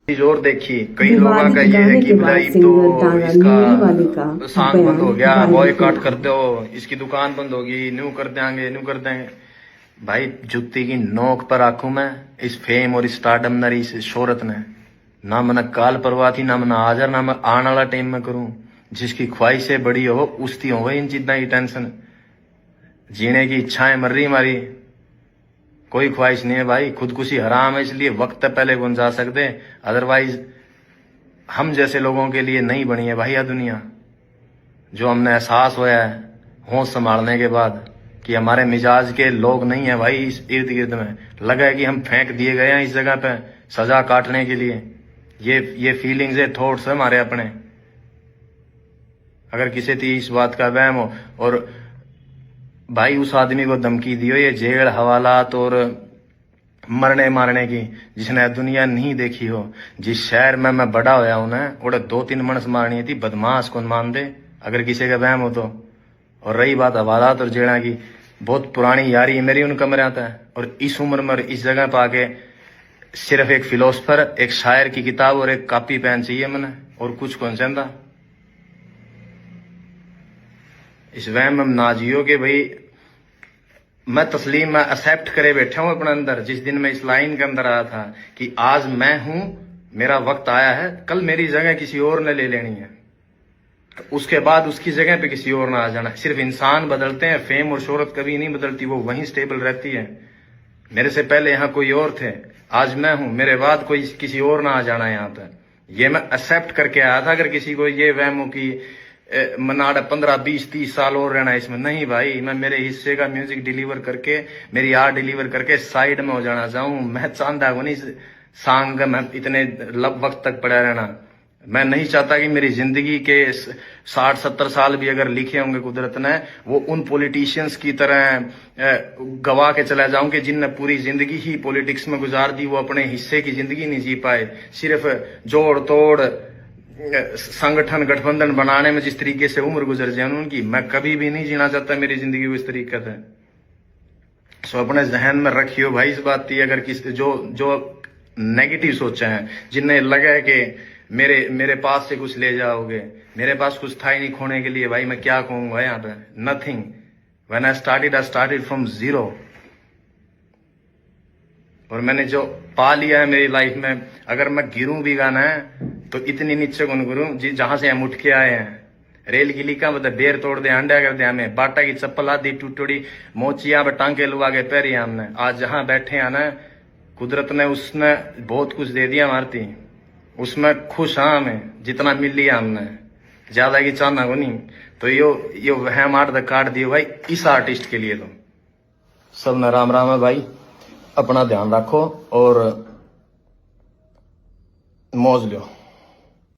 और देखिए कई लोगों का ये है कि भाई तो इसका सांग बंद हो गया, बॉयकॉट कर दो, इसकी दुकान बंद होगी, न्यू कर देंगे, न्यू कर देंगे। भाई जुत्ती की नोक पर आंखू मैं इस फेम और इस स्टारडम न इस शोहरत ने ना मना काल परवाह थी, ना मना हाजर, ना मैं आने वाला टाइम में करूं। जिसकी ख्वाहिशें बड़ी हो उसकी हो इन चीजा की टेंशन, जीने की इच्छाएं मर रही हमारी, कोई ख्वाहिश नहीं है भाई। खुदकुशी हराम है, इसलिए वक्त पहले कौन जा सकते, अदरवाइज हम जैसे लोगों के लिए नहीं बनी है भाई यह दुनिया। जो हमने एहसास होया है होश संभालने के बाद कि हमारे मिजाज के लोग नहीं है भाई इस इर्द गिर्द में, लगा है कि हम फेंक दिए गए हैं इस जगह पे सजा काटने के लिए। ये फीलिंग्स है, थॉट्स है हमारे अपने। अगर किसी थी इस बात का वहम हो और भाई उस आदमी को धमकी दियो ये जेल हवालात और मरने मारने की, जिसने दुनिया नहीं देखी हो। जिस शहर में मैं बड़ा होया हूं ना उड़े 2-3 मनस मारनी थी, बदमाश कौन मान दे अगर किसी का वहम हो तो। और रही बात हवालात और जेड़ा की, बहुत पुरानी यारी है मेरी उन कमरे आता है। और इस उम्र में इस जगह पर आके सिर्फ एक फिलोसफर, एक शायर की किताब और एक कॉपी पेन चाहिए मैंने, और कुछ कौन चाहता। इस वहम में ना जियो कि भाई मैं तस्लीम में एक्सेप्ट करे बैठा हूं अपने अंदर। जिस दिन मैं इस लाइन के अंदर आया था कि आज मैं हूं, मेरा वक्त आया है, कल मेरी जगह किसी और ने ले लेनी है, तो उसके बाद उसकी जगह पे किसी और ना आ जाना। सिर्फ इंसान बदलते हैं, फेम और शोहरत कभी नहीं बदलती, वो वहीं स्टेबल रहती है। मेरे से पहले यहाँ कोई और थे, आज मैं हूं, मेरे बाद कोई किसी और ना आ जाना यहाँ पे। ये मैं एक्सेप्ट करके आया था। अगर किसी को ये वहम हो कि मनाड़ा 15-20-30 साल और रहना इसमें, नहीं भाई, मैं मेरे हिस्से का म्यूजिक डिलीवर करके, मेरी आर्ट डिलीवर करके साइड में हो जाना चाहूं। मैं चाहता हूं नहीं सांग में इतने वक्त तक पड़ा रहना। मैं नहीं चाहता कि मेरी जिंदगी के 60-70 साल भी अगर लिखे होंगे कुदरत ने, वो उन पॉलिटिशियंस की तरह गवा के चला जाऊं कि जिनने पूरी जिंदगी ही पॉलिटिक्स में गुजार दी, वो अपने हिस्से की जिंदगी नहीं जी पाए। सिर्फ जोड़ तोड़ संगठन गठबंधन बनाने में जिस तरीके से उम्र गुजर जाए उनकी, मैं कभी भी नहीं जीना चाहता मेरी जिंदगी को इस तरीके से। सो अपने जहन में रखियो भाई इस बात की। अगर किस जो नेगेटिव सोचा है, जिन्हें लगा है कि मेरे पास से कुछ ले जाओगे, मेरे पास कुछ था ही नहीं खोने के लिए, भाई मैं क्या कहूंगा यहाँ पे, nothing. When I started from zero. और मैंने जो पा लिया है मेरी लाइफ में, अगर मैं गिरूं भी गाना है तो इतनी नीचे कौन गिरूं जहां से हम उठ के आए हैं। रेल की लीका मतलब बेर तोड़ दे, अंडा कर दे हमें, बाटा की चप्पल आधी टूटोड़ी मोचिया पे टांके लुआ के पैरी हमने। आज जहां बैठे हैं ना, कुदरत ने उसने बहुत कुछ दे दिया हमारी, उसमें खुश हाँ हमें जितना मिल लिया हमने, ज्यादा की चाहना को नहीं। तो यो वह आर्ट काट दियो भाई इस आर्टिस्ट के लिए। तो सब न राम राम है भाई, अपना ध्यान रखो और मौज लो।